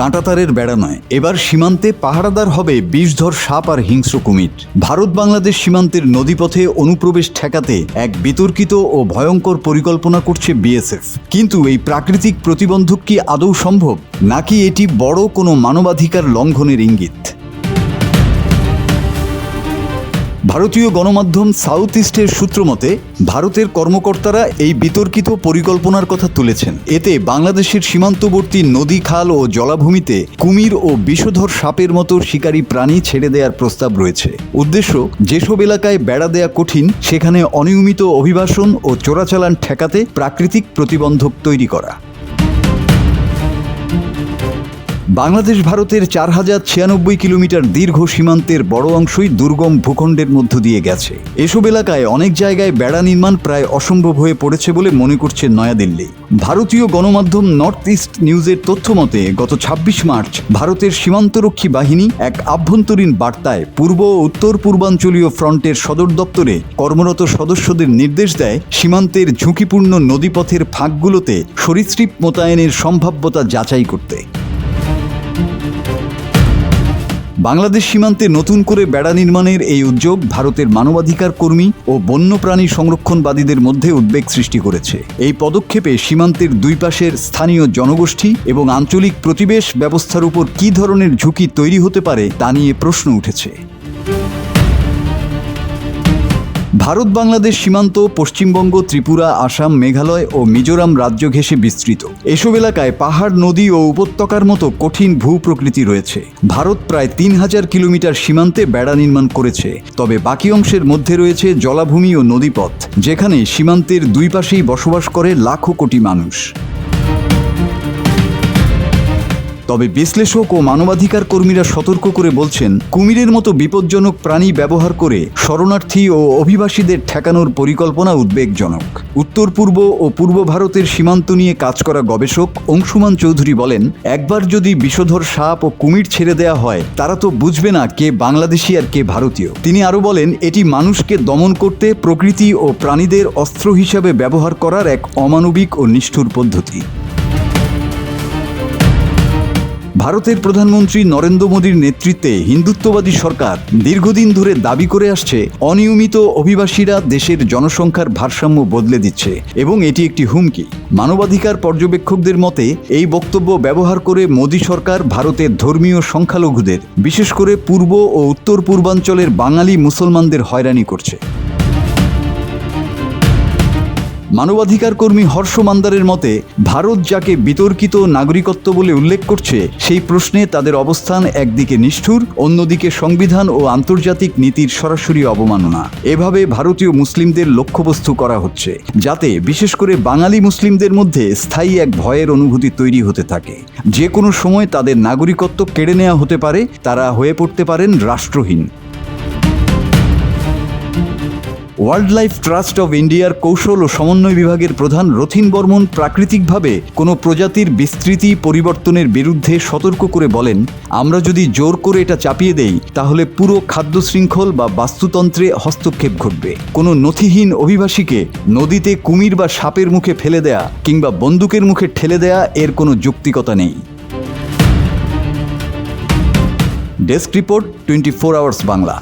কাঁটাতারের বেড়া নয়, এবার সীমান্তে পাহারাদার হবে বিষধর সাপ আর হিংস্র কুমির। ভারত বাংলাদেশ সীমান্তের নদীপথে অনুপ্রবেশ ঠেকাতে এক বিতর্কিত ও ভয়ঙ্কর পরিকল্পনা করছে বিএসএফ। কিন্তু এই প্রাকৃতিক প্রতিবন্ধক কি আদৌ সম্ভব, নাকি এটি বড় কোনো মানবাধিকার লঙ্ঘনের ইঙ্গিত? ভারতীয় গণমাধ্যম সাউথ ইস্টের সূত্র মতে ভারতের কর্মকর্তারা এই বিতর্কিত পরিকল্পনার কথা তুলেছেন। এতে বাংলাদেশের সীমান্তবর্তী নদী, খাল ও জলাভূমিতে কুমির ও বিষধর সাপের মতো শিকারী প্রাণী ছেড়ে দেওয়ার প্রস্তাব রয়েছে। উদ্দেশ্য, যেসব এলাকায় বেড়া দেয়া কঠিন সেখানে অনিয়মিত অভিবাসন ও চোরাচালান ঠেকাতে প্রাকৃতিক প্রতিবন্ধক তৈরি করা। বাংলাদেশ ভারতের 4096 কিলোমিটার দীর্ঘ সীমান্তের বড় অংশই দুর্গম ভূখণ্ডের মধ্য দিয়ে গেছে। এসব এলাকায় অনেক জায়গায় বেড়া নির্মাণ প্রায় অসম্ভব হয়ে পড়েছে বলে মনে করছে নয়াদিল্লি। ভারতীয় গণমাধ্যম নর্থ ইস্ট নিউজের তথ্য মতে গত 26 মার্চ ভারতের সীমান্তরক্ষী বাহিনী এক আভ্যন্তরীণ বার্তায় পূর্ব ও উত্তর পূর্বাঞ্চলীয় ফ্রন্টের সদর দপ্তরে কর্মরত সদস্যদের নির্দেশ দেয় সীমান্তের ঝুঁকিপূর্ণ নদীপথের ফাঁকগুলোতে সরীসৃপ মোতায়েনের সম্ভাব্যতা যাচাই করতে। বাংলাদেশ সীমান্তে নতুন করে বেড়া নির্মাণের এই উদ্যোগ ভারতের মানবাধিকার কর্মী ও বন্যপ্রাণী সংরক্ষণবাদীদের মধ্যে উদ্বেগ সৃষ্টি করেছে। এই পদক্ষেপে সীমান্তের দুই পাশের স্থানীয় জনগোষ্ঠী এবং আঞ্চলিক প্রতিবেশ ব্যবস্থার উপর কী ধরনের ঝুঁকি তৈরি হতে পারে তা নিয়ে প্রশ্ন উঠেছে। ভারত বাংলাদেশ সীমান্ত পশ্চিমবঙ্গ, ত্রিপুরা, আসাম, মেঘালয় ও মিজোরাম রাজ্য ঘেঁষে বিস্তৃত। এসব এলাকায় পাহাড়, নদী ও উপত্যকার মতো কঠিন ভূপ্রকৃতি রয়েছে। ভারত প্রায় 3000 কিলোমিটার সীমান্তে বেড়া নির্মাণ করেছে, তবে বাকি অংশের মধ্যে রয়েছে জলাভূমি ও নদীপথ, যেখানে সীমান্তের দুই পাশেই বসবাস করে লাখো কোটি মানুষ। তবে বিশ্লেষক ও মানবাধিকার কর্মীরা সতর্ক করে বলছেন, কুমিরের মতো বিপজ্জনক প্রাণী ব্যবহার করে শরণার্থী ও অভিবাসীদের ঠেকানোর পরিকল্পনা উদ্বেগজনক। উত্তর পূর্ব ও পূর্ব ভারতের সীমান্ত নিয়ে কাজ করা গবেষক অংশুমান চৌধুরী বলেন, একবার যদি বিষধর সাপ ও কুমির ছেড়ে দেয়া হয় তারা তো বুঝবে না কে বাংলাদেশি আর কে ভারতীয়। তিনি আরও বলেন, এটি মানুষকে দমন করতে প্রকৃতি ও প্রাণীদের অস্ত্র হিসাবে ব্যবহার করার এক অমানবিক ও নিষ্ঠুর পদ্ধতি। ভারতের প্রধানমন্ত্রী নরেন্দ্র মোদীর নেতৃত্বে হিন্দুত্ববাদী সরকার দীর্ঘদিন ধরে দাবি করে আসছে অনিয়মিত অভিবাসীরা দেশের জনসংখ্যার ভারসাম্য বদলে দিচ্ছে এবং এটি একটি হুমকি। মানবাধিকার পর্যবেক্ষকদের মতে এই বক্তব্য ব্যবহার করে মোদী সরকার ভারতের ধর্মীয় সংখ্যালঘুদের, বিশেষ করে পূর্ব ও উত্তর পূর্বাঞ্চলের বাঙালি মুসলমানদের হয়রানি করছে। মানবাধিকার কর্মী হর্ষ মান্দারের মতে ভারত যাকে বিতর্কিত নাগরিকত্ব বলে উল্লেখ করছে সেই প্রশ্নে তাদের অবস্থান একদিকে নিষ্ঠুর, অন্যদিকে সংবিধান ও আন্তর্জাতিক নীতির সরাসরি অবমাননা। এভাবে ভারতীয় মুসলিমদের লক্ষ্যবস্তু করা হচ্ছে, যাতে বিশেষ করে বাঙালি মুসলিমদের মধ্যে স্থায়ী এক ভয়ের অনুভূতি তৈরি হতে থাকে। যে কোনো সময় তাদের নাগরিকত্ব কেড়ে নেওয়া হতে পারে, তারা হয়ে পড়তে পারেন রাষ্ট্রহীন। ওয়াইল্ড লাইফ ট্রাস্ট অব ইন্ডিয়ার কৌশল ও সমন্বয় বিভাগের প্রধান রথিন বর্মন প্রাকৃতিকভাবে কোনো প্রজাতির বিস্তৃতি পরিবর্তনের বিরুদ্ধে সতর্ক করে বলেন, আমরা যদি জোর করে এটা চাপিয়ে দেই তাহলে পুরো খাদ্য শৃঙ্খল বা বাস্তুতন্ত্রে হস্তক্ষেপ ঘটবে। কোনো নথিহীন অভিবাসীকে নদীতে কুমির বা সাপের মুখে ফেলে দেয়া কিংবা বন্দুকের মুখে ঠেলে দেয়া এর কোনো যৌক্তিকতা নেই। Desk report, 24 hours Bangla.